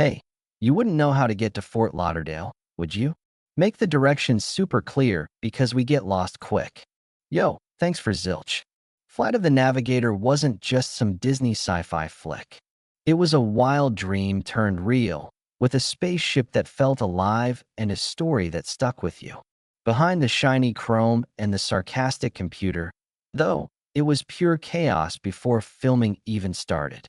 Hey, you wouldn't know how to get to Fort Lauderdale, would you? Make the directions super clear because we get lost quick. Yo, thanks for zilch. Flight of the Navigator wasn't just some Disney sci-fi flick. It was a wild dream turned real, with a spaceship that felt alive and a story that stuck with you. Behind the shiny chrome and the sarcastic computer, though, it was pure chaos before filming even started.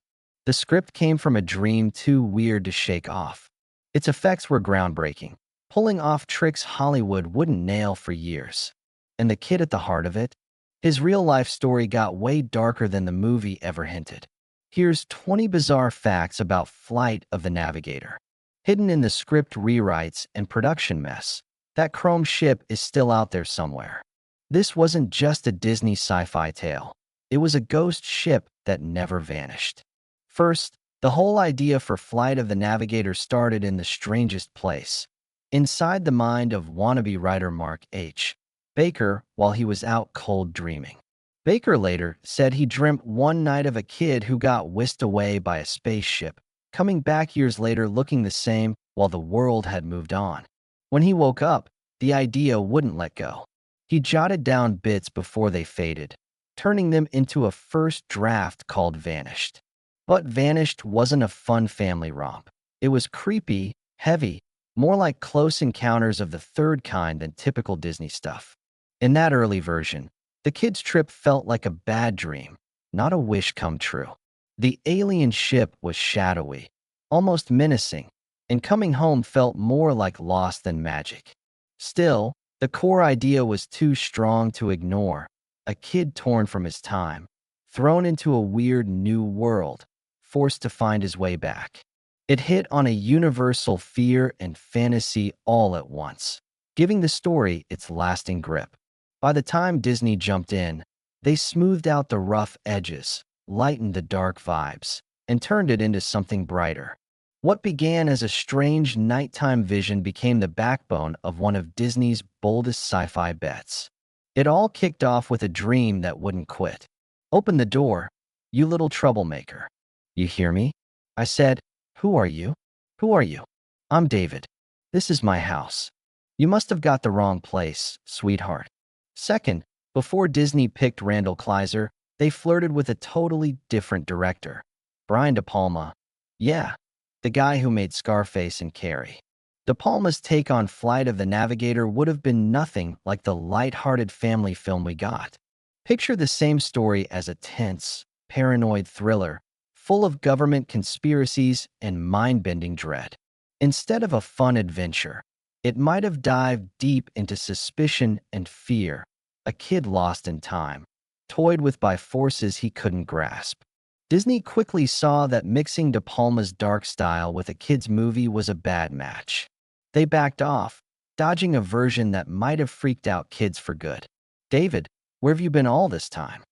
The script came from a dream too weird to shake off. Its effects were groundbreaking, pulling off tricks Hollywood wouldn't nail for years. And the kid at the heart of it? His real-life story got way darker than the movie ever hinted. Here's 20 bizarre facts about Flight of the Navigator. Hidden in the script rewrites and production mess, that chrome ship is still out there somewhere. This wasn't just a Disney sci-fi tale. It was a ghost ship that never vanished. First, the whole idea for Flight of the Navigator started in the strangest place. Inside the mind of wannabe writer Mark H. Baker while he was out cold dreaming. Baker later said he dreamt one night of a kid who got whisked away by a spaceship, coming back years later looking the same while the world had moved on. When he woke up, the idea wouldn't let go. He jotted down bits before they faded, turning them into a first draft called Vanished. But Vanished wasn't a fun family romp. It was creepy, heavy, more like Close Encounters of the Third Kind than typical Disney stuff. In that early version, the kid's trip felt like a bad dream, not a wish come true. The alien ship was shadowy, almost menacing, and coming home felt more like Lost than magic. Still, the core idea was too strong to ignore. A kid torn from his time, thrown into a weird new world, forced to find his way back. It hit on a universal fear and fantasy all at once, giving the story its lasting grip. By the time Disney jumped in, they smoothed out the rough edges, lightened the dark vibes, and turned it into something brighter. What began as a strange nighttime vision became the backbone of one of Disney's boldest sci-fi bets. It all kicked off with a dream that wouldn't quit. "Open the door, you little troublemaker." "You hear me?" I said. "Who are you?" "Who are you?" "I'm David. This is my house." "You must have got the wrong place, sweetheart." Second, before Disney picked Randall Kleiser, they flirted with a totally different director. Brian De Palma. Yeah, the guy who made Scarface and Carrie. De Palma's take on Flight of the Navigator would have been nothing like the light-hearted family film we got. Picture the same story as a tense, paranoid thriller, full of government conspiracies and mind-bending dread. Instead of a fun adventure, it might have dived deep into suspicion and fear, a kid lost in time, toyed with by forces he couldn't grasp. Disney quickly saw that mixing De Palma's dark style with a kid's movie was a bad match. They backed off, dodging a version that might have freaked out kids for good. "David, where have you been all this time?"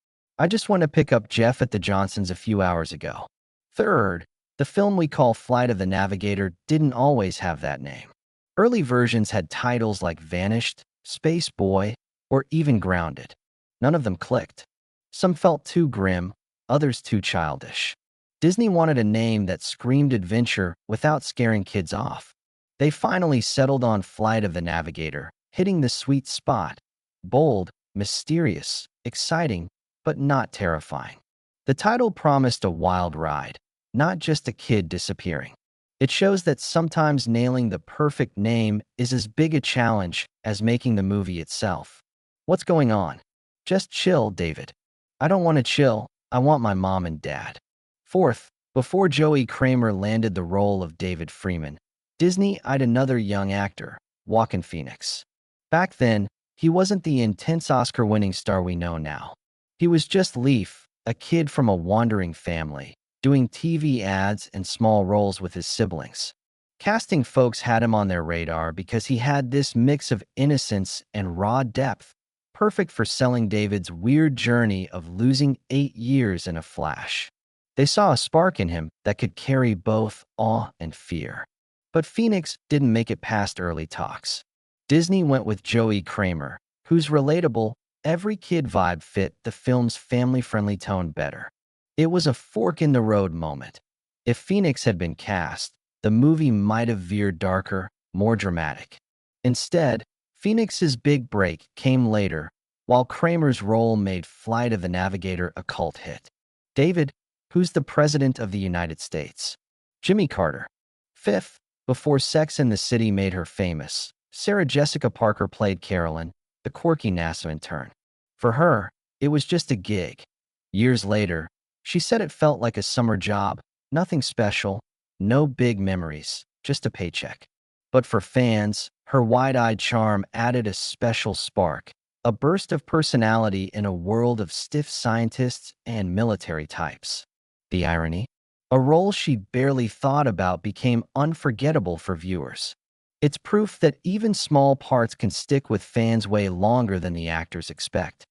"I just went to pick up Jeff at the Johnsons a few hours ago." Third, the film we call Flight of the Navigator didn't always have that name. Early versions had titles like Vanished, Space Boy, or even Grounded. None of them clicked. Some felt too grim, others too childish. Disney wanted a name that screamed adventure without scaring kids off. They finally settled on Flight of the Navigator, hitting the sweet spot. Bold, mysterious, exciting, but not terrifying. The title promised a wild ride, not just a kid disappearing. It shows that sometimes nailing the perfect name is as big a challenge as making the movie itself. "What's going on?" "Just chill, David." "I don't want to chill. I want my mom and dad." Fourth, before Joey Kramer landed the role of David Freeman, Disney eyed another young actor, Joaquin Phoenix. Back then, he wasn't the intense Oscar-winning star we know now. He was just Leaf, a kid from a wandering family, doing TV ads and small roles with his siblings. Casting folks had him on their radar because he had this mix of innocence and raw depth, perfect for selling David's weird journey of losing 8 years in a flash. They saw a spark in him that could carry both awe and fear. But Phoenix didn't make it past early talks. Disney went with Joey Kramer, whose relatable, every kid vibe fit the film's family-friendly tone better. It was a fork-in-the-road moment. If Phoenix had been cast, the movie might have veered darker, more dramatic. Instead, Phoenix's big break came later, while Kramer's role made Flight of the Navigator a cult hit. David, who's the President of the United States? Jimmy Carter. Fifth, before Sex and the City made her famous, Sarah Jessica Parker played Carolyn, the quirky NASA intern. For her, it was just a gig. Years later, she said it felt like a summer job, nothing special, no big memories, just a paycheck. But for fans, her wide-eyed charm added a special spark, a burst of personality in a world of stiff scientists and military types. The irony? A role she barely thought about became unforgettable for viewers. It's proof that even small parts can stick with fans way longer than the actors expect.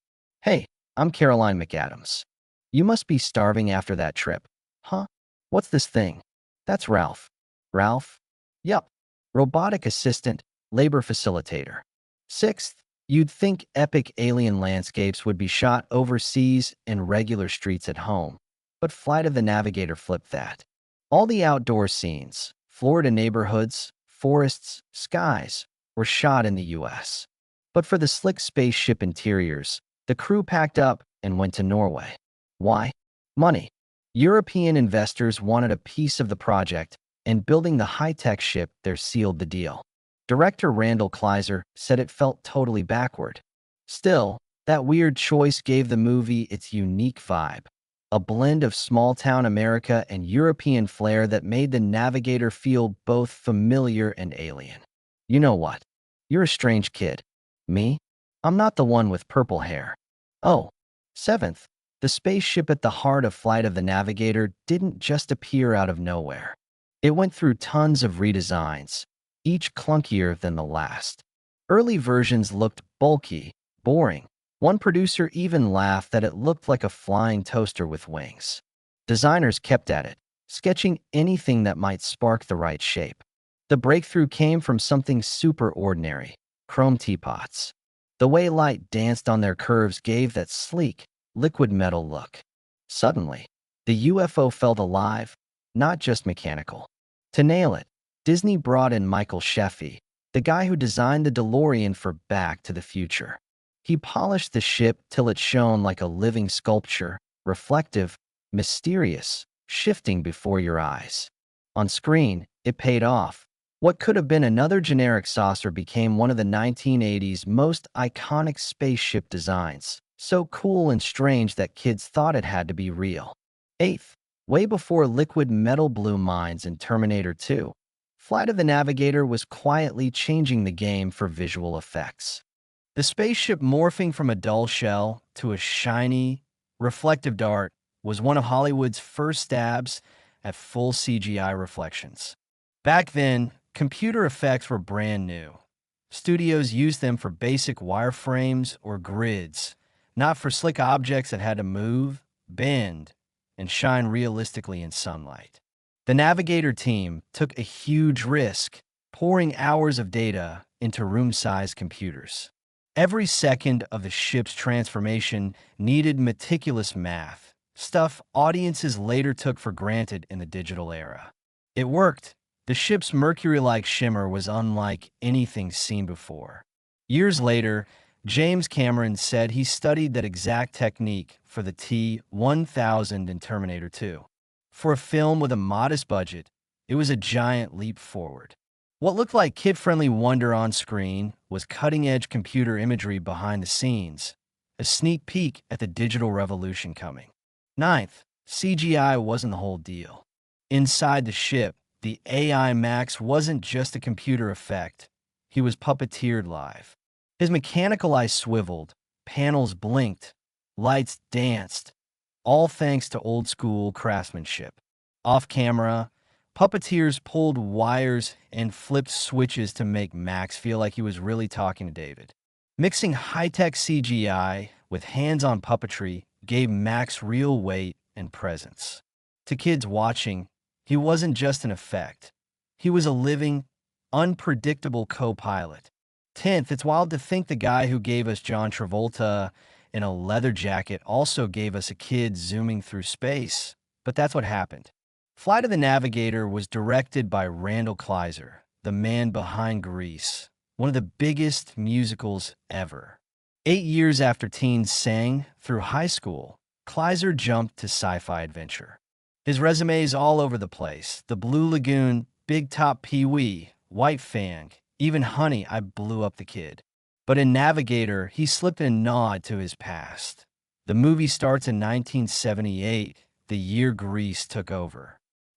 Hey, I'm Caroline McAdams. You must be starving after that trip. Huh? What's this thing? That's Ralph. Ralph? Yup. Robotic assistant, labor facilitator. Sixth, you'd think epic alien landscapes would be shot overseas and regular streets at home. But Flight of the Navigator flipped that. All the outdoor scenes, Florida neighborhoods, forests, skies, were shot in the US. But for the slick spaceship interiors, the crew packed up and went to Norway. Why? Money. European investors wanted a piece of the project, and building the high-tech ship there sealed the deal. Director Randall Kleiser said it felt totally backward. Still, that weird choice gave the movie its unique vibe, a blend of small-town America and European flair that made the Navigator feel both familiar and alien. You know what? You're a strange kid. Me? I'm not the one with purple hair. Oh. Seventh, the spaceship at the heart of Flight of the Navigator didn't just appear out of nowhere. It went through tons of redesigns, each clunkier than the last. Early versions looked bulky, boring. One producer even laughed that it looked like a flying toaster with wings. Designers kept at it, sketching anything that might spark the right shape. The breakthrough came from something super ordinary: chrome teapots. The way light danced on their curves gave that sleek, liquid metal look. Suddenly, the UFO felt alive, not just mechanical. To nail it, Disney brought in Michael Sheffey, the guy who designed the DeLorean for Back to the Future. He polished the ship till it shone like a living sculpture, reflective, mysterious, shifting before your eyes. On screen, it paid off. What could have been another generic saucer became one of the 1980s most iconic spaceship designs, so cool and strange that kids thought it had to be real. Eighth, way before liquid metal blew minds in Terminator 2, Flight of the Navigator was quietly changing the game for visual effects. The spaceship morphing from a dull shell to a shiny, reflective dart was one of Hollywood's first stabs at full CGI reflections. Back then, computer effects were brand new. Studios used them for basic wireframes or grids, not for slick objects that had to move, bend, and shine realistically in sunlight. The Navigator team took a huge risk, pouring hours of data into room-sized computers. Every second of the ship's transformation needed meticulous math, stuff audiences later took for granted in the digital era. It worked. The ship's mercury-like shimmer was unlike anything seen before. Years later, James Cameron said he studied that exact technique for the T-1000 in Terminator 2. For a film with a modest budget, it was a giant leap forward. What looked like kid-friendly wonder on screen was cutting-edge computer imagery behind the scenes, a sneak peek at the digital revolution coming. Ninth, CGI wasn't the whole deal. Inside the ship, the AI Max wasn't just a computer effect. He was puppeteered live. His mechanical eye swiveled, panels blinked, lights danced, all thanks to old-school craftsmanship. Off-camera, puppeteers pulled wires and flipped switches to make Max feel like he was really talking to David. Mixing high-tech CGI with hands-on puppetry gave Max real weight and presence. To kids watching, he wasn't just an effect. He was a living, unpredictable co-pilot. 10th, it's wild to think the guy who gave us John Travolta in a leather jacket also gave us a kid zooming through space. But that's what happened. Flight of the Navigator was directed by Randall Kleiser, the man behind Grease, one of the biggest musicals ever. 8 years after teens sang through high school, Kleiser jumped to sci-fi adventure. His resume is all over the place. The Blue Lagoon, Big Top Pee-wee, White Fang, even Honey, I Blew Up the Kid. But in Navigator, he slipped a nod to his past. The movie starts in 1978, the year Grease took over.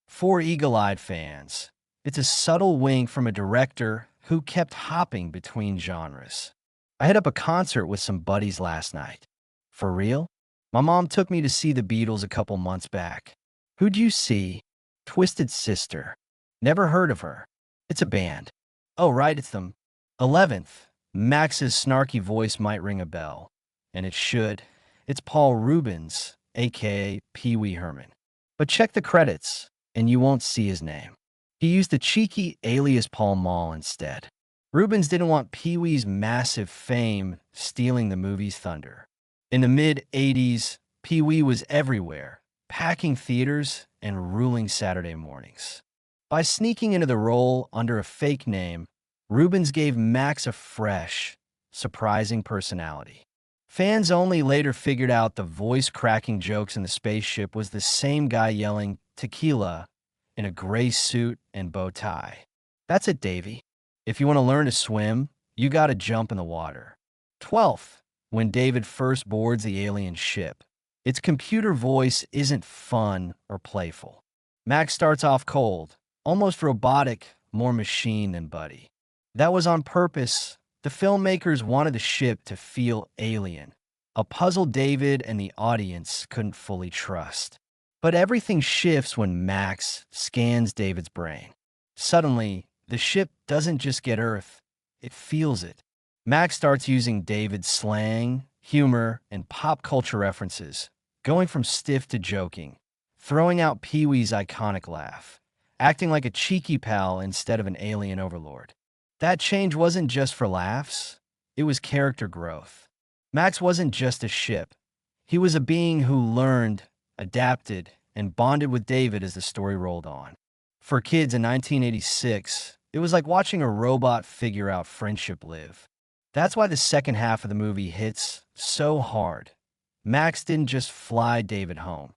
For eagle-eyed fans, it's a subtle wink from a director who kept hopping between genres. I hit up a concert with some buddies last night. For real? My mom took me to see the Beatles a couple months back. Who'd you see? Twisted Sister. Never heard of her. It's a band. Oh, right, it's them. 11th. Max's snarky voice might ring a bell. And it should. It's Paul Rubens, aka Pee Wee Herman. But check the credits, and you won't see his name. He used a cheeky alias Paul Mall instead. Rubens didn't want Pee Wee's massive fame stealing the movie's thunder. In the mid-'80s, Pee Wee was everywhere, packing theaters and ruling Saturday mornings. By sneaking into the role under a fake name, Rubens gave Max a fresh, surprising personality. Fans only later figured out the voice-cracking jokes in the spaceship was the same guy yelling "tequila" in a gray suit and bow tie. That's it, Davey. If you want to learn to swim, you gotta jump in the water. 12th, when David first boards the alien ship. Its computer voice isn't fun or playful. Max starts off cold, almost robotic, more machine than Buddy. That was on purpose. The filmmakers wanted the ship to feel alien, a puzzle David and the audience couldn't fully trust. But everything shifts when Max scans David's brain. Suddenly, the ship doesn't just get Earth, it feels it. Max starts using David's slang, humor, and pop culture references, going from stiff to joking, throwing out Pee Wee's iconic laugh, acting like a cheeky pal instead of an alien overlord. That change wasn't just for laughs, it was character growth. Max wasn't just a ship. He was a being who learned, adapted, and bonded with David as the story rolled on. For kids in 1986, it was like watching a robot figure out friendship live. That's why the second half of the movie hits so hard. Max didn't just fly David home.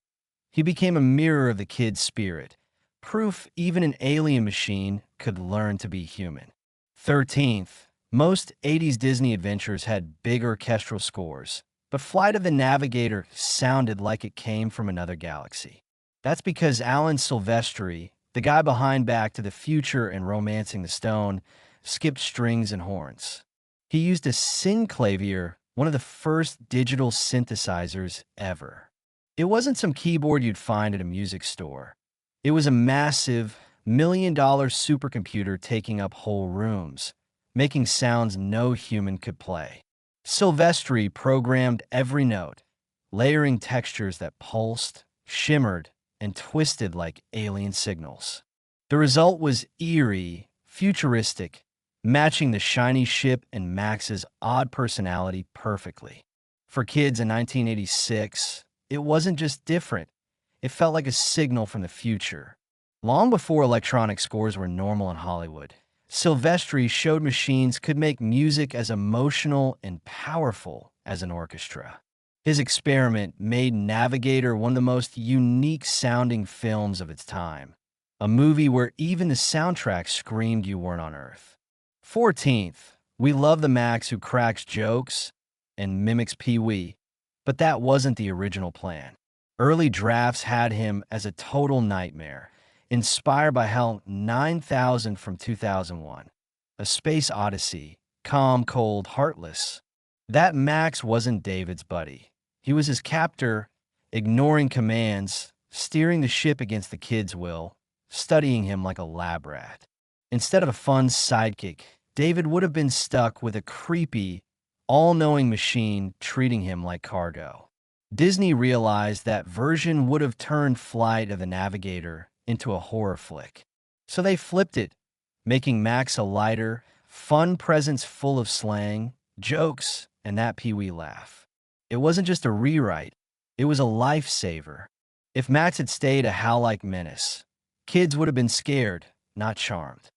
He became a mirror of the kid's spirit, proof even an alien machine could learn to be human. 13th, most 80s Disney adventures had big orchestral scores, but Flight of the Navigator sounded like it came from another galaxy. That's because Alan Silvestri, the guy behind Back to the Future and Romancing the Stone, skipped strings and horns. He used a synclavier, one of the first digital synthesizers ever. It wasn't some keyboard you'd find at a music store. It was a massive, $1 million supercomputer taking up whole rooms, making sounds no human could play. Silvestri programmed every note, layering textures that pulsed, shimmered, and twisted like alien signals. The result was eerie, futuristic, matching the shiny ship and Max's odd personality perfectly. For kids in 1986, it wasn't just different, it felt like a signal from the future. Long before electronic scores were normal in Hollywood, Silvestri showed machines could make music as emotional and powerful as an orchestra. His experiment made Navigator one of the most unique-sounding films of its time, a movie where even the soundtrack screamed you weren't on Earth. 14th, we love the Max who cracks jokes and mimics Pee Wee, but that wasn't the original plan. Early drafts had him as a total nightmare, inspired by HAL 9000 from 2001, A Space Odyssey, calm, cold, heartless. That Max wasn't David's buddy. He was his captor, ignoring commands, steering the ship against the kid's will, studying him like a lab rat. Instead of a fun sidekick, David would have been stuck with a creepy, all-knowing machine treating him like cargo. Disney realized that version would have turned Flight of the Navigator into a horror flick. So they flipped it, making Max a lighter, fun presence full of slang, jokes, and that Pee Wee laugh. It wasn't just a rewrite, it was a lifesaver. If Max had stayed a HAL-like menace, Kids would have been scared, not charmed.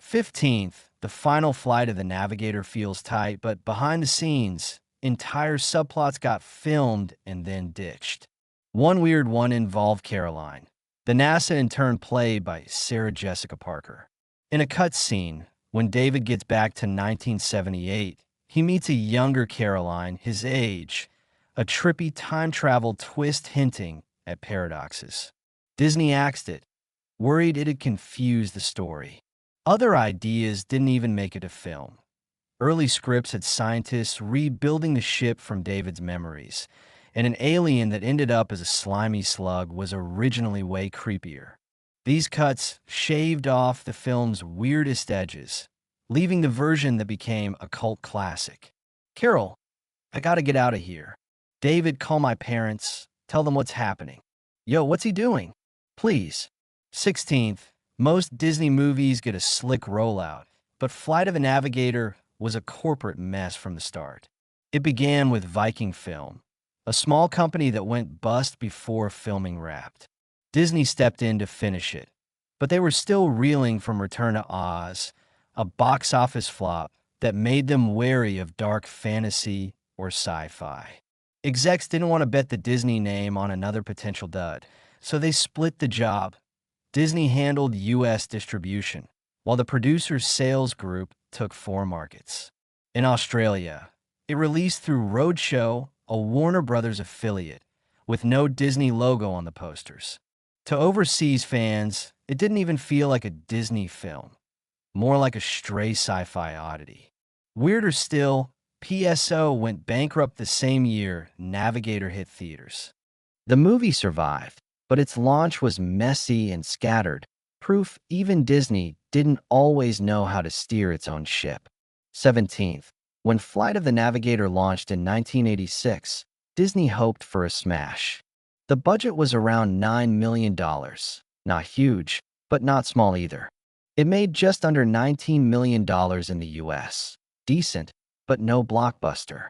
15th, the final flight of the Navigator feels tight, but behind the scenes, entire subplots got filmed and then ditched. One weird one involved Caroline, the NASA intern played by Sarah Jessica Parker. In a cutscene, when David gets back to 1978, he meets a younger Caroline, his age, a trippy time travel twist hinting at paradoxes. Disney axed it, worried it'd confuse the story. Other ideas didn't even make it a film. Early scripts had scientists rebuilding the ship from David's memories, and an alien that ended up as a slimy slug was originally way creepier. These cuts shaved off the film's weirdest edges, leaving the version that became a cult classic. Carol, I gotta get out of here. David, call my parents. Tell them what's happening. Yo, what's he doing? Please. 16th, most Disney movies get a slick rollout, but Flight of the Navigator was a corporate mess from the start. It began with Viking Film, a small company that went bust before filming wrapped. Disney stepped in to finish it, but they were still reeling from Return to Oz, a box office flop that made them wary of dark fantasy or sci-fi. Execs didn't want to bet the Disney name on another potential dud, so they split the job. Disney handled U.S. distribution, while the producer's sales group took 4 markets. In Australia, it released through Roadshow, a Warner Brothers affiliate, with no Disney logo on the posters. To overseas fans, it didn't even feel like a Disney film, more like a stray sci-fi oddity. Weirder still, PSO went bankrupt the same year Navigator hit theaters. The movie survived, but its launch was messy and scattered, proof even Disney didn't always know how to steer its own ship. 17th, when Flight of the Navigator launched in 1986, Disney hoped for a smash. The budget was around $9 million. Not huge, but not small either. It made just under $19 million in the US. Decent, but no blockbuster.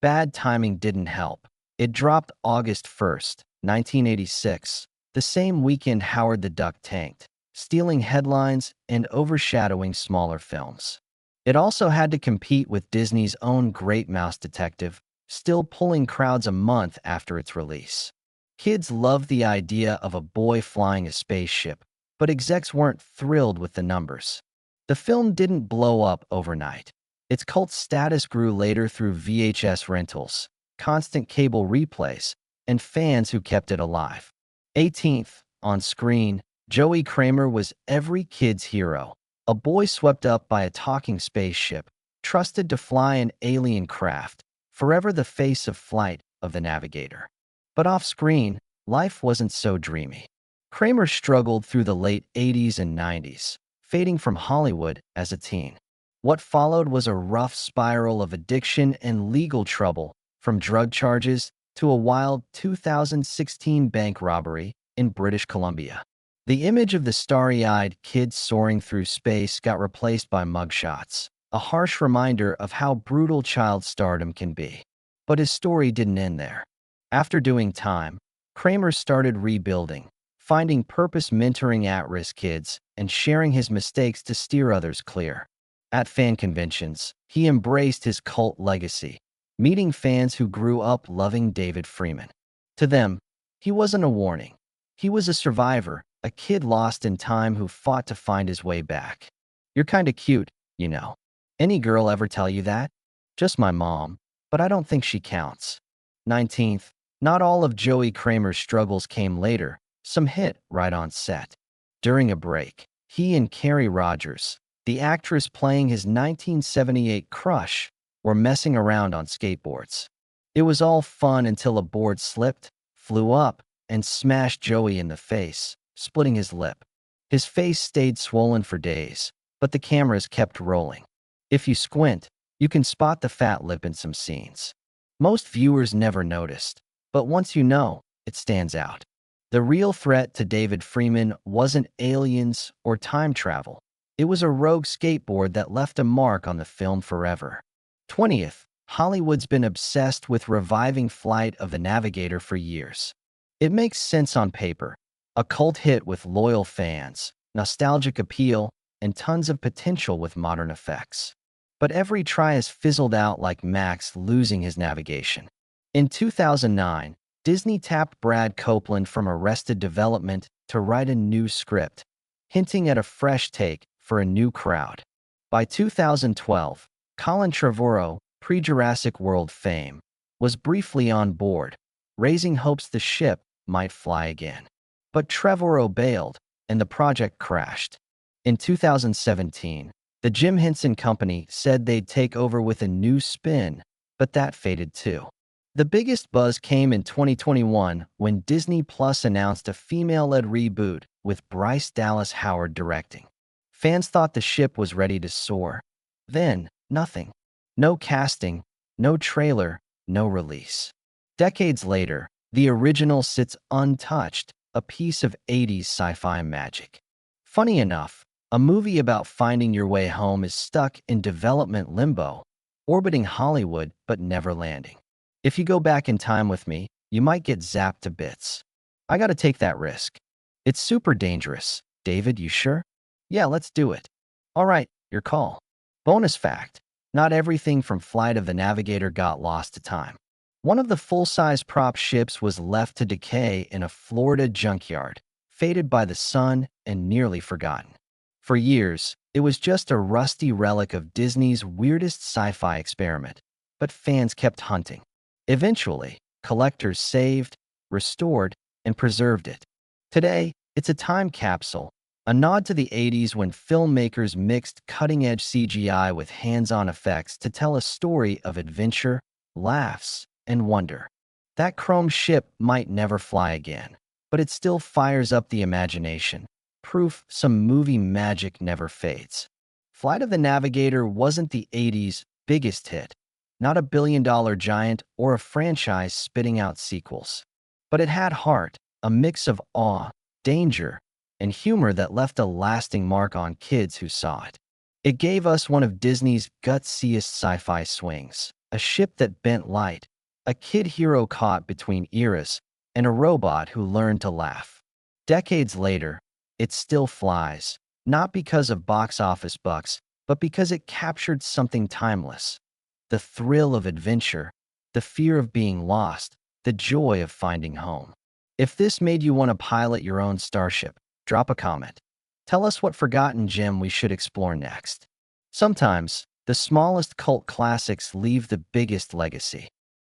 Bad timing didn't help. It dropped August 1st, 1986, the same weekend Howard the Duck tanked, stealing headlines and overshadowing smaller films. It also had to compete with Disney's own Great Mouse Detective, still pulling crowds a month after its release. Kids loved the idea of a boy flying a spaceship, but execs weren't thrilled with the numbers. The film didn't blow up overnight. Its cult status grew later through VHS rentals, constant cable replays, and fans who kept it alive. 18th, on screen, Joey Kramer was every kid's hero, a boy swept up by a talking spaceship, trusted to fly an alien craft, forever the face of Flight of the Navigator. But off-screen, life wasn't so dreamy. Kramer struggled through the late 80s and 90s, fading from Hollywood as a teen. What followed was a rough spiral of addiction and legal trouble, from drug charges to a wild 2016 bank robbery in British Columbia. The image of the starry-eyed kid soaring through space got replaced by mugshots, a harsh reminder of how brutal child stardom can be. But his story didn't end there. After doing time, Kramer started rebuilding, finding purpose mentoring at-risk kids and sharing his mistakes to steer others clear. At fan conventions, he embraced his cult legacy, meeting fans who grew up loving David Freeman. To them, he wasn't a warning. He was a survivor, a kid lost in time who fought to find his way back. You're kinda cute, you know. Any girl ever tell you that? Just my mom, but I don't think she counts. 19th, not all of Joey Kramer's struggles came later. Some hit right on set. During a break, he and Carrie Rogers, the actress playing his 1978 crush, were messing around on skateboards. It was all fun until a board slipped, flew up, and smashed Joey in the face, splitting his lip. His face stayed swollen for days, but the cameras kept rolling. If you squint, you can spot the fat lip in some scenes. Most viewers never noticed, but once you know, it stands out. The real threat to David Freeman wasn't aliens or time travel. It was a rogue skateboard that left a mark on the film forever. 20th, Hollywood's been obsessed with reviving Flight of the Navigator for years. It makes sense on paper. A cult hit with loyal fans, nostalgic appeal, and tons of potential with modern effects. But every try has fizzled out like Max losing his navigation. In 2009, Disney tapped Brad Copeland from Arrested Development to write a new script, hinting at a fresh take for a new crowd. By 2012, Colin Trevorrow, pre-Jurassic World fame, was briefly on board, raising hopes the ship might fly again. But Trevorrow bailed, and the project crashed. In 2017, the Jim Henson Company said they'd take over with a new spin, but that faded too. The biggest buzz came in 2021 when Disney Plus announced a female-led reboot with Bryce Dallas Howard directing. Fans thought the ship was ready to soar. Then, nothing. No casting, no trailer, no release. Decades later, the original sits untouched, a piece of 80s sci-fi magic. Funny enough, a movie about finding your way home is stuck in development limbo, orbiting Hollywood but never landing. If you go back in time with me, you might get zapped to bits. I gotta take that risk. It's super dangerous. David, you sure? Yeah, let's do it. All right, your call. Bonus fact: not everything from Flight of the Navigator got lost to time. One of the full-size prop ships was left to decay in a Florida junkyard, faded by the sun and nearly forgotten. For years, it was just a rusty relic of Disney's weirdest sci-fi experiment, but fans kept hunting. Eventually, collectors saved, restored, and preserved it. Today, it's a time capsule, a nod to the 80s when filmmakers mixed cutting-edge CGI with hands-on effects to tell a story of adventure, laughs, and wonder. That chrome ship might never fly again, but it still fires up the imagination. Proof some movie magic never fades. Flight of the Navigator wasn't the 80s' biggest hit, not a billion-dollar giant or a franchise spitting out sequels. But it had heart, a mix of awe, danger, and humor that left a lasting mark on kids who saw it. It gave us one of Disney's gutsiest sci-fi swings, a ship that bent light, a kid hero caught between eras, and a robot who learned to laugh. Decades later, it still flies, not because of box office bucks, but because it captured something timeless. The thrill of adventure, the fear of being lost, the joy of finding home. If this made you want to pilot your own starship, drop a comment. Tell us what forgotten gem we should explore next. Sometimes, the smallest cult classics leave the biggest legacy.